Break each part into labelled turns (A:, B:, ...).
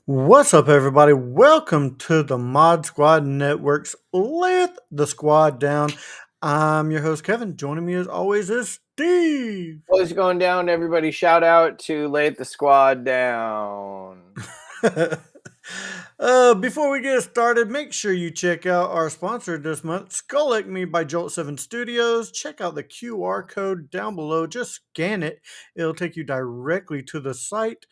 A: What's up, everybody? Welcome to the Mod Squad Network's Layeth the Squad Down. I'm your host, Kevin. Joining me as always is Steve.
B: What's going down, everybody? Shout out to Layeth the Squad Down.
A: Before we get started, make sure you check out our sponsor this month, Skullectomy by Jolt 7 Studios. Check out the QR code down below. Just scan it. It'll take you directly to the site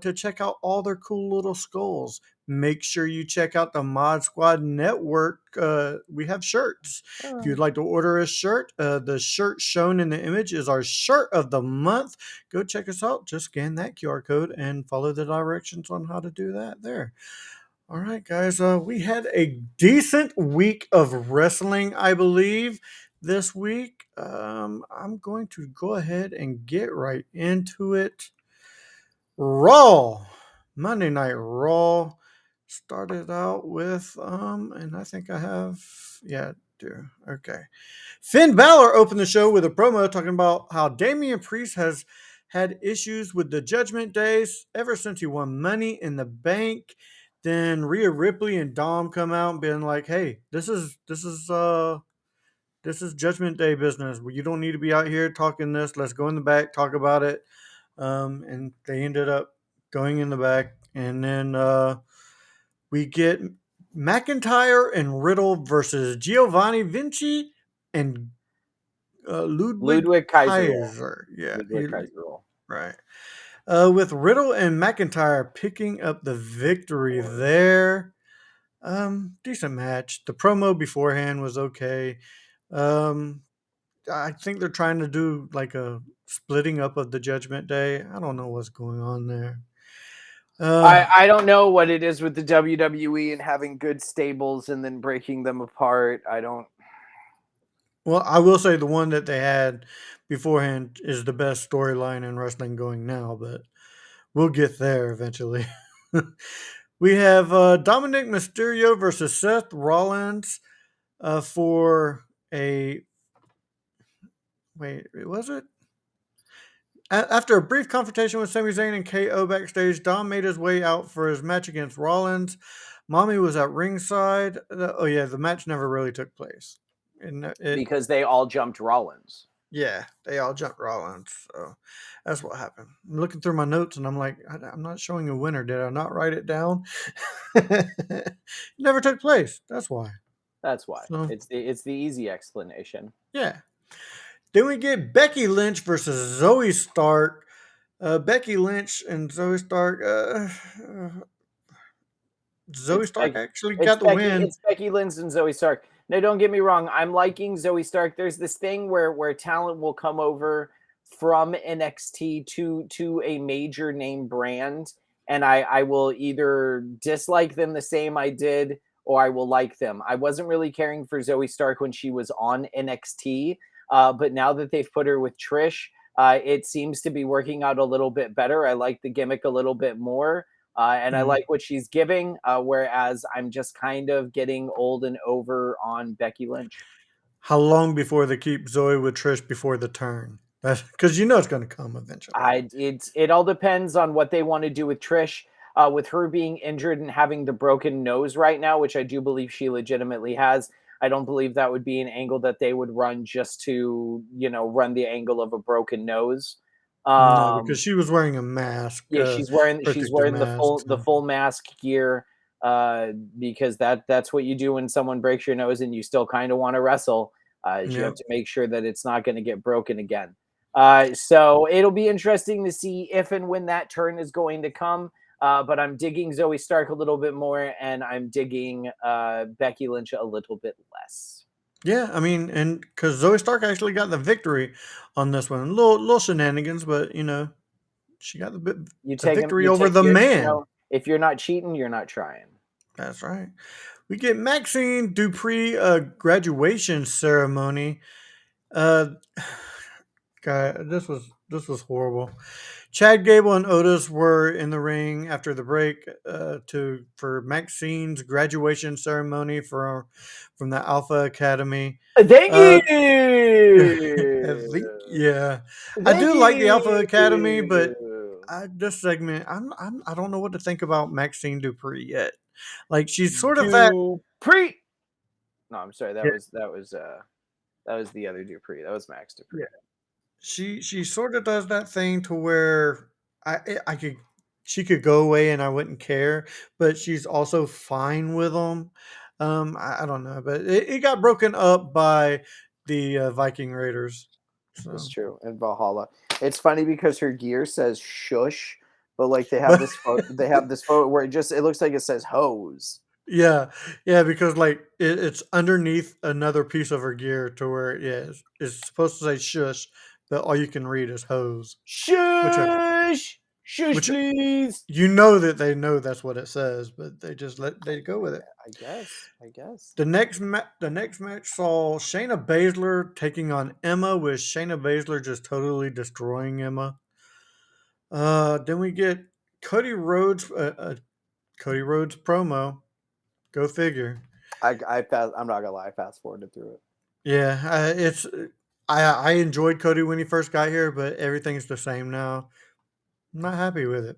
A: to check out all their cool little skulls. Make sure you check out the Mod Squad Network. We have shirts. If you'd like to order a shirt, the shirt shown in the image is our shirt of the month. Go check us out. Just scan that QR code and follow the directions on how to do that there. All right, guys. We had a decent week of wrestling, I believe, this week. I'm going to go ahead and get right into it. Raw, Monday Night Raw started out with, and I think I have, yeah, do okay. Finn Balor opened the show with a promo talking about how Damian Priest has had issues with the Judgment Days ever since he won Money in the Bank. Then Rhea Ripley and Dom come out and being like, "Hey, this is Judgment Day business. You don't need to be out here talking this. Let's go in the back, talk about it." And they ended up going in the back, and then we get McIntyre and Riddle versus Giovanni Vinci and Ludwig
B: Ludwig Kaiser.
A: Kaiser. Yeah,
B: Ludwig Kaiser.
A: right. With Riddle and McIntyre picking up the victory there. Decent match. The promo beforehand was okay. Um, I think they're trying to do like a splitting up of the Judgment Day. I don't know what's going on there.
B: I don't know what it is with the WWE and having good stables and then breaking them apart. I don't.
A: Well, I will say the one that they had beforehand is the best storyline in wrestling going now, but we'll get there eventually. We have Dominic Mysterio versus Seth Rollins for a. Wait, was it? After a brief confrontation with Sami Zayn and KO backstage, Dom made his way out for his match against Rollins. Mommy was at ringside. Oh yeah, the match never really took place.
B: Because they all jumped Rollins.
A: Yeah, they all jumped Rollins. So that's what happened. I'm looking through my notes and I'm like, I'm not showing a winner. Did I not write it down? It never took place. That's why.
B: That's why.
A: So,
B: It's the easy explanation.
A: yeah. Then we get Becky Lynch versus Zoe Stark. Becky Lynch and Zoe Stark. Zoe Stark actually got the win.
B: It's Becky Lynch and Zoe Stark. No, don't get me wrong. I'm liking Zoe Stark. There's this thing where talent will come over from NXT to a major name brand, and I will either dislike them the same I did, or I will like them. I wasn't really caring for Zoe Stark when she was on NXT, but now that they've put her with Trish, it seems to be working out a little bit better. I like the gimmick a little bit more. And I like what she's giving, whereas I'm just kind of getting old and over on Becky Lynch.
A: How long before they keep Zoe with Trish before the turn? Because you know it's going to come eventually.
B: It all depends on what they want to do with Trish. With her being injured and having the broken nose right now, which I do believe she legitimately has, I don't believe that would be an angle that they would run just to, run the angle of a broken nose.
A: No, because she was wearing a mask.
B: Yeah, she's wearing
A: mask,
B: the full mask gear, because that's what you do when someone breaks your nose and you still kind of want to wrestle. You have to make sure that it's not going to get broken again. So it'll be interesting to see if and when that turn is going to come. But I'm digging Zoe Stark a little bit more, and I'm digging Becky Lynch a little bit less.
A: Yeah, I mean, and because Zoe Stark actually got the victory on this one, little shenanigans, but she got the victory over the man.
B: If you're not cheating, you're not trying.
A: That's right. We get Maxine Dupree graduation ceremony. God, this was horrible. Chad Gable and Otis were in the ring after the break for Maxine's graduation ceremony from the Alpha Academy.
B: Thank you.
A: Yeah, I do like the Alpha Academy, but this segment, I don't know what to think about Maxine Dupree yet. Like she's sort of that.
B: Dupree. No, I'm sorry.
A: Yeah,
B: That was the other Dupree. That was Max
A: yeah.
B: Dupree.
A: She sort of does that thing to where I could she could go away and I wouldn't care, but she's also fine with them. I don't know, but it got broken up by the Viking Raiders.
B: That's
A: So,
B: true. And Valhalla. It's funny because her gear says shush, but like
A: but
B: they have this photo where it looks like it says hose.
A: yeah, yeah, because like it's underneath another piece of her gear to where it's supposed to say shush, but all you can read is hose, which
B: Shush! Shush,
A: which
B: please.
A: you know that they know that's what it says, but they go with it.
B: I guess. I guess.
A: The next match saw Shayna Baszler taking on Emma, with Shayna Baszler just totally destroying Emma. Then we get Cody Rhodes, Cody Rhodes promo. Go figure.
B: I'm not gonna lie, I fast forwarded through it.
A: Yeah, I enjoyed Cody when he first got here, but everything's the same now. I'm not happy with it.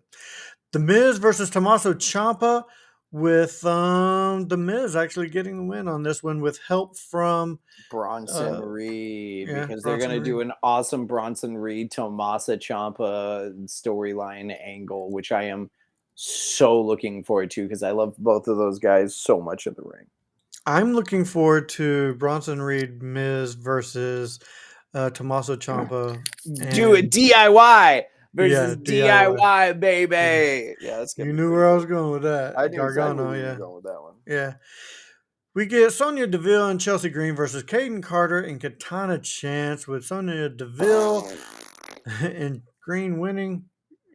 A: The Miz versus Tommaso Ciampa, with the Miz actually getting the win on this one with help from
B: Bronson
A: uh
B: Reed,
A: yeah,
B: because they're
A: Bronson
B: gonna
A: Reed.
B: do an awesome Bronson Reed Tomasa Ciampa storyline angle, which I am so looking forward to because I love both of those guys so much in the ring.
A: I'm looking forward to Bronson Reed Miz versus Tommaso Ciampa
B: Do it
A: and
B: DIY
A: yeah,
B: versus
A: DIY.
B: DIY,
A: Yeah.
B: baby. Yeah, that's gonna
A: You
B: be
A: knew
B: pretty
A: where I was
B: good.
A: going with
B: I
A: that.
B: knew exactly
A: Gargano,
B: where you were
A: yeah.
B: going with that one.
A: Yeah. We get Sonya Deville and Chelsea Green versus Caden Carter and Katana Chance, with Sonya Deville and Green winning.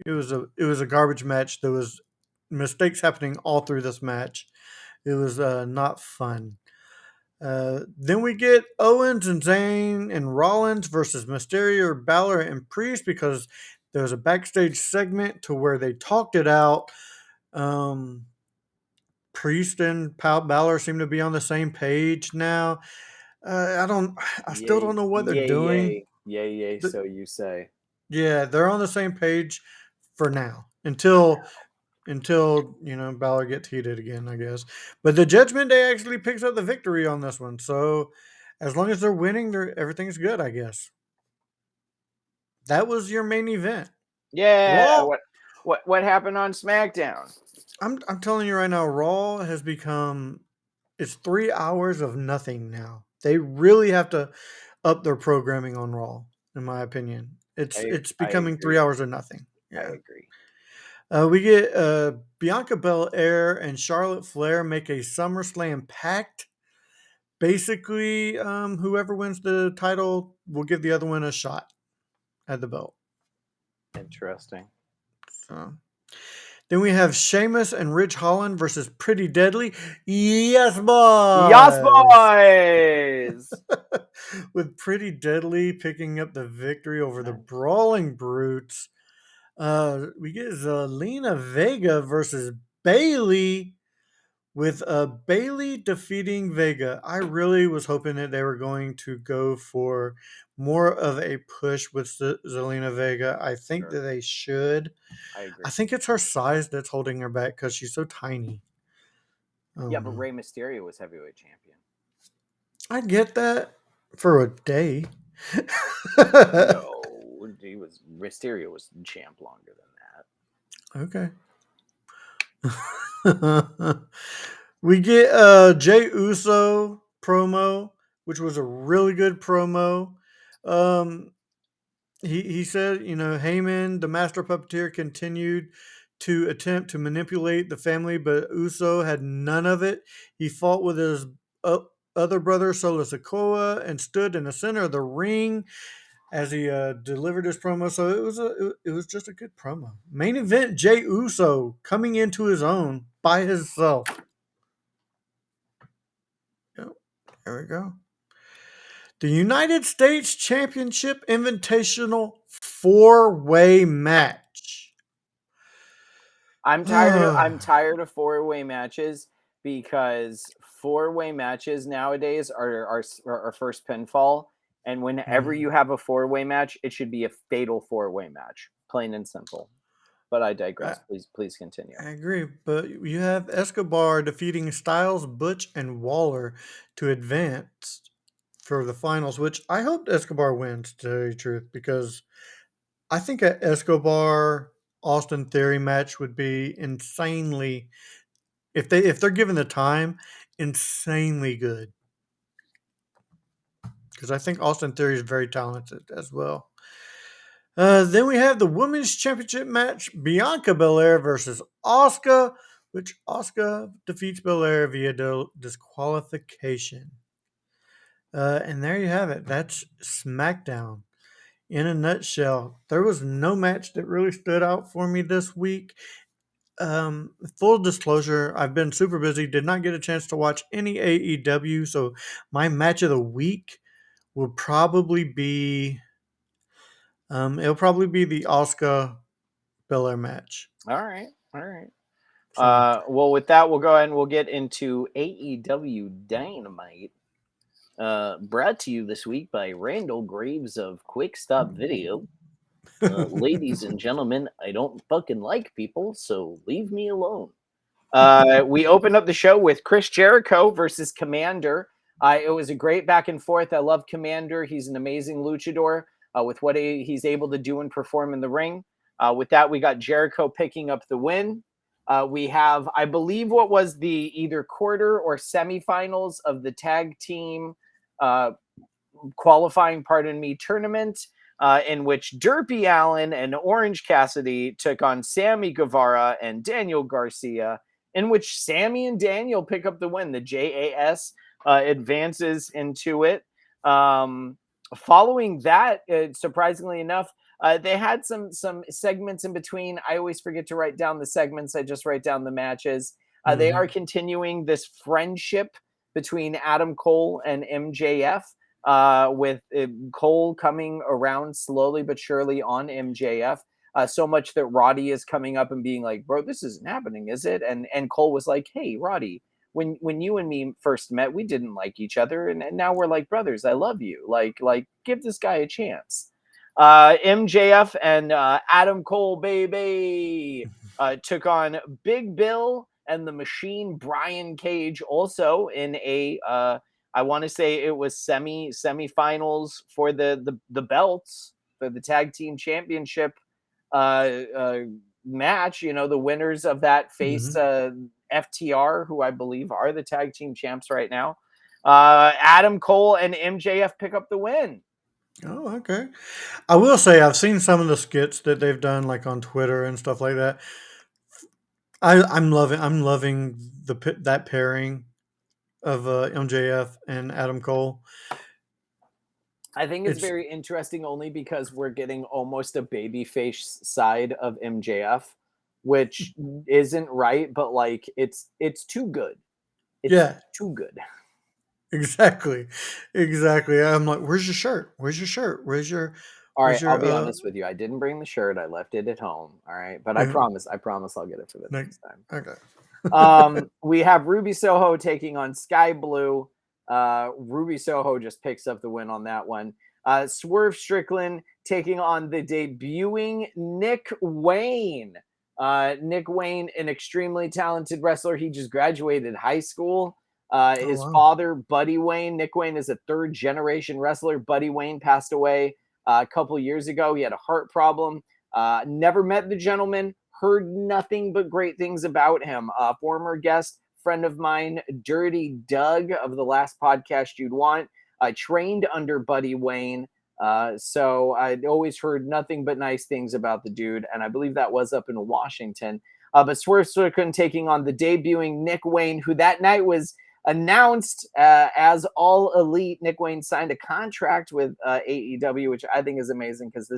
A: It was a garbage match. There was mistakes happening all through this match. It was not fun. Then we get Owens and Zayn and Rollins versus Mysterio, Balor, and Priest, because there was a backstage segment to where they talked it out. Um, Priest and Balor seem to be on the same page now. I don't. I still don't
B: Yay,
A: know what they're
B: yay,
A: doing.
B: yay, yay, yay.
A: The-
B: So you say.
A: yeah, they're on the same page for now until Balor gets heated again, I guess. But the Judgment Day actually picks up the victory on this one, so as long as they're winning, everything's good, I guess. That was your main event.
B: Yeah.
A: Raw.
B: What happened on SmackDown?
A: I'm telling you right now, Raw has become it's 3 hours of nothing now. They really have to up their programming on Raw, in my opinion. It's
B: I
A: becoming three
B: agree.
A: hours of nothing.
B: I
A: Yeah.
B: agree.
A: We get Bianca Belair and Charlotte Flair make a SummerSlam pact. Basically, whoever wins the title will give the other one a shot at the belt.
B: Interesting.
A: So then we have Sheamus and Rich Holland versus Pretty Deadly. Yes,
B: Yas
A: boys!
B: boys.
A: With Pretty Deadly picking up the victory over the
B: Nice.
A: Brawling Brutes. We get Zelina Vega versus Bailey, with Bailey defeating Vega. I really was hoping that they were going to go for more of a push with Zelina Vega. I think
B: Sure.
A: that they should.
B: I
A: I
B: agree.
A: think it's her size that's holding her back because she's so tiny. I
B: Yeah,
A: don't
B: but
A: know.
B: Rey Mysterio was heavyweight champion.
A: I get that for a day.
B: No, he was Mysterio was champ longer than
A: Okay. We get Jay Uso promo, which was a really good promo. Um, he said, Heyman, the master puppeteer, continued to attempt to manipulate the family, but Uso had none of it. He fought with his uh, other brother, Solo Sikoa, and stood in the center of the ring as he delivered his promo. So it was just a good promo. Main event: Jay Uso coming into his own by himself. Yep, there we go. The United States Championship Invitational four-way match.
B: I'm tired of four-way matches because four-way matches nowadays are first pinfall, and whenever
A: Mhm.
B: you have a four-way match, it should be a fatal four-way match, plain and simple. but I
A: I,
B: digress. Please continue.
A: I agree, but you have Escobar defeating Styles, Butch, and Waller to advance for the finals, which I hope Escobar wins, to tell you the truth, because I think a Escobar Austin Theory match would be insanely, if they're given the time, insanely good. Because I think Austin Theory is very talented as well. Then we have the women's championship match: Bianca Belair versus Asuka, which Asuka defeats Belair via disqualification. And there you have it. That's SmackDown in a nutshell. There was no match that really stood out for me this week. Full disclosure, I've been super busy, did not get a chance to watch any AEW, so my match of the week will probably be it'll probably be the Asuka Belair match.
B: All right, all right.
A: So,
B: Well, with that, we'll go ahead and we'll get into AEW Dynamite. Brought to you this week by Randall Graves of Quick Stop Video. Ladies and gentlemen, I don't fucking like people, so leave me alone. We opened up the show with Chris Jericho versus Commander. It was a great back and forth. I love Commander. He's an amazing luchador with what he's able to do and perform in the ring. With that, we got Jericho picking up the win. We have, I believe, what was the either quarter or semifinals of the tag team uh, qualifying, tournament, in which Derpy Allen and Orange Cassidy took on Sammy Guevara and Daniel Garcia, in which Sammy and Daniel pick up the win. The JAS advances into it. Following that, surprisingly enough, they had some segments in between. I always forget to write down the segments. I just write down the matches. They are
A: mhm.
B: continuing this friendship between Adam Cole and MJF, with Cole coming around slowly but surely on MJF. So much that Roddy is coming up and being like, "Bro, this isn't happening, is it?" And Cole was like, "Hey, Roddy, when you and me first met, we didn't like each other, and now we're like brothers. I love you. Like give this guy a chance." MJF and Adam Cole, baby, took on Big Bill and the Machine Brian Cage, also in a I want to say it was semifinals for the belts for the tag team championship uh, uh, match. You know, the winners of that face
A: Mhm.
B: FTR, who I believe are the tag team champs right now. Adam Cole and MJF pick up the win.
A: Oh, okay. I will say I've seen some of the skits that they've done, like on Twitter and stuff like that. I'm loving that pairing of MJF and Adam Cole.
B: I think it's
A: It's
B: very interesting only because we're getting almost a babyface side of MJF, which isn't right, but like it's too good. It's
A: yeah,
B: too good.
A: exactly, exactly. I'm like, where's your shirt? Where's your shirt?
B: All right,
A: Where's
B: I'll
A: your
B: be honest with you. I didn't bring the shirt. I left it at home. All right, but
A: uh
B: I promise I'll get it for the
A: like
B: next time.
A: okay.
B: We have Ruby Soho taking on Sky Blue. Ruby Soho just picks up the win on that one. Swerve Strickland taking on the debuting Nick Wayne. Nick Wayne, an extremely talented wrestler. He just graduated high school.
A: Oh
B: His
A: wow.
B: father, Buddy Wayne, Nick Wayne is a third generation wrestler. Buddy Wayne passed away a couple years ago. He had a heart problem. Never met the gentleman, heard nothing but great things about him. Former guest, friend of mine, Dirty Doug of the last podcast you'd want, trained under Buddy Wayne. So I'd always heard nothing but nice things about the dude, and I believe that was up in Washington. But Swerve Strickland taking on the debuting Nick Wayne, who that night was announced as All Elite. Nick Wayne signed a contract with AEW, which I think is amazing because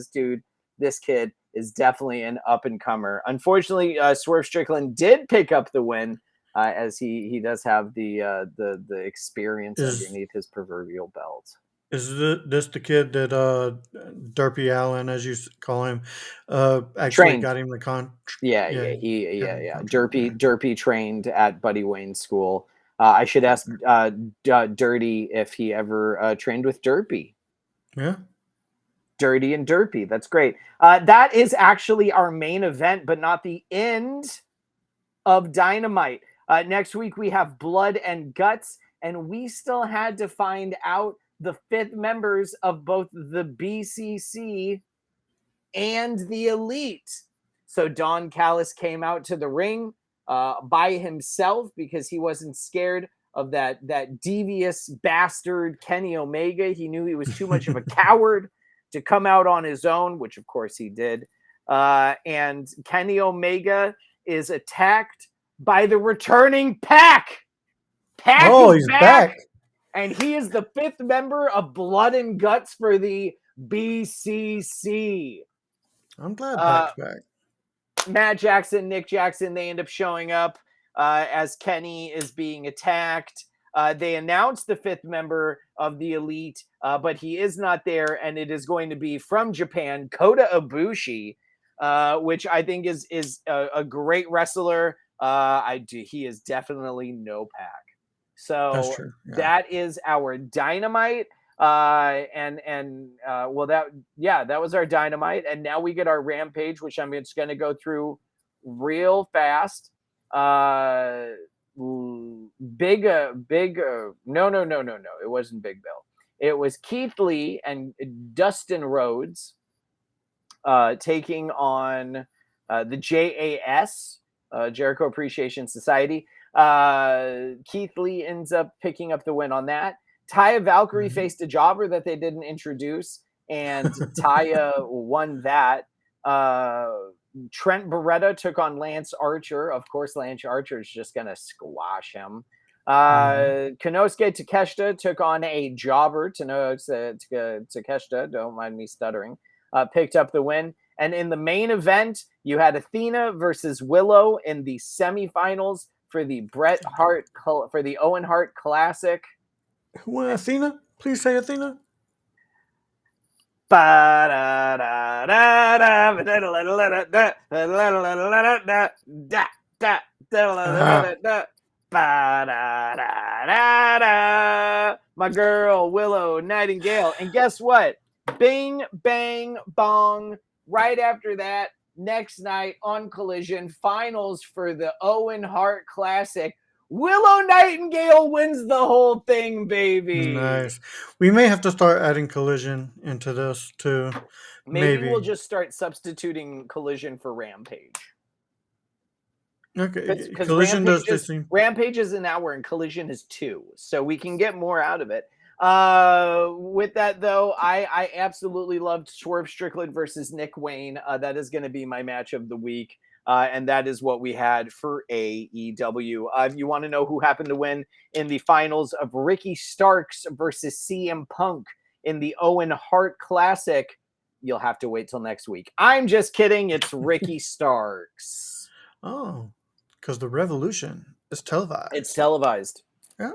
B: this kid is definitely an up and comer. Unfortunately, Swerve Strickland did pick up the win, as he does have the experience
A: Is
B: underneath his proverbial belt.
A: this the kid that Derpy Allen, as you call him, actually
B: Trained,
A: got him the
B: yeah,
A: yeah, got him the
B: yeah.
A: contract. Okay.
B: Derpy trained at Buddy Wayne's school. I should ask Dirty if he ever trained with Derpy.
A: Yeah.
B: Dirty and Derpy. That's great. That is actually our main event, but not the end of Dynamite. Next week, we have Blood and Guts, and we still had to find out the fifth members of both the BCC and the Elite. So Don Callis came out to the ring by himself because he wasn't scared of that devious bastard Kenny Omega. He knew he was too much of a coward to come out on his own, which of course he did. And Kenny Omega is attacked by the returning Pac. Pac is back, and he is the fifth member of Blood and Guts for the BCC.
A: I'm glad Pac's back.
B: Matt Jackson, Nick Jackson, they end up showing up as Kenny is being attacked. They announced the fifth member of the Elite, but he is not there, and it is going to be from Japan, Kota Ibushi, which I think is a great wrestler. He is definitely no Pac. So
A: That's true. Yeah.
B: that is our Dynamite. That was our Dynamite, and now we get our Rampage, which I'm just going to go through real fast. No, it wasn't Big Bill. It was Keith Lee and Dustin Rhodes taking on the JAS, Jericho Appreciation Society. Keith Lee ends up picking up the win on that. Taya Valkyrie faced a jobber that they didn't introduce, and Taya won that. Trent Beretta took on Lance Archer. Of course, Lance Archer is just going to squash him. Konosuke Takeshita took on a jobber. Takeshita, don't mind me stuttering, picked up the win. And in the main event, you had Athena versus Willow in the semifinals for the Owen Hart Classic.
A: Who won Athena? Please say Athena.
B: My girl, Willow Nightingale. And guess what? Bing, bang, bong. Right after that, next night on Collision, finals for the Owen Hart Classic. Willow Nightingale wins the whole thing, baby.
A: Nice. We may have to start adding Collision into this too.
B: Maybe we'll just start substituting Collision for Rampage.
A: Okay.
B: Because Rampage is an hour and Collision is 2, so we can get more out of it. With that though, I absolutely loved Swerve Strickland versus Nick Wayne. That is going to be my match of the week. And that is what we had for AEW. If you want to know who happened to win in the finals of Ricky Starks versus CM Punk in the Owen Hart Classic, you'll have to wait till next week. I'm just kidding. It's Ricky Starks.
A: Oh, because the Revolution is televised.
B: It's televised.
A: Yeah.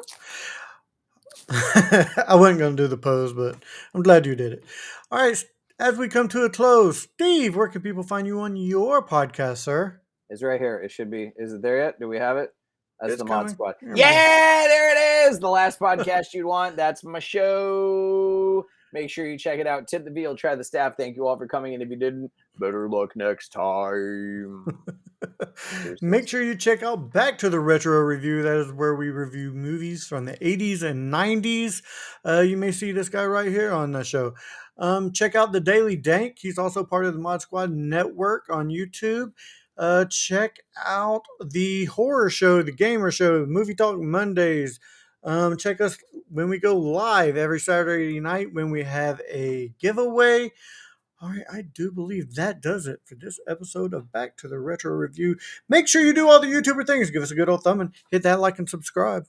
A: I wasn't going to do the pose, but I'm glad you did it. All right. As we come to a close, Steve, where can people find you on your podcast, sir?
B: It's right here. It should be. Is it there yet? Do we have it? That's the Mod Squad.
A: Here
B: yeah, there it is. The last podcast you'd want. That's my show. Make sure you check it out. Tip the Veal, try the staff. Thank you all for coming. And if you didn't, better luck next time.
A: Make sure you check out Back to the Retro Review. That is where we review movies from the 80s and 90s. You may see this guy right here on the show. Check out the Daily Dank. He's also part of the Mod Squad Network on YouTube. Check out the horror show, the gamer show, Movie Talk Mondays. Check us when we go live every Saturday night when we have a giveaway. All right, I do believe that does it for this episode of Back to the Retro Review. Make sure you do all the YouTuber things. Give us a good old thumb and hit that like and subscribe.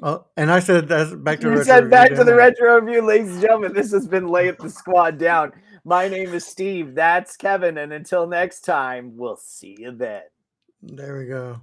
A: And I said that's Back to the Retro Review. You said
B: Back to the Retro Review, ladies and gentlemen. This has been Layeth the Squad Down. My name is Steve. That's Kevin. And until next time, we'll see you then.
A: There we go.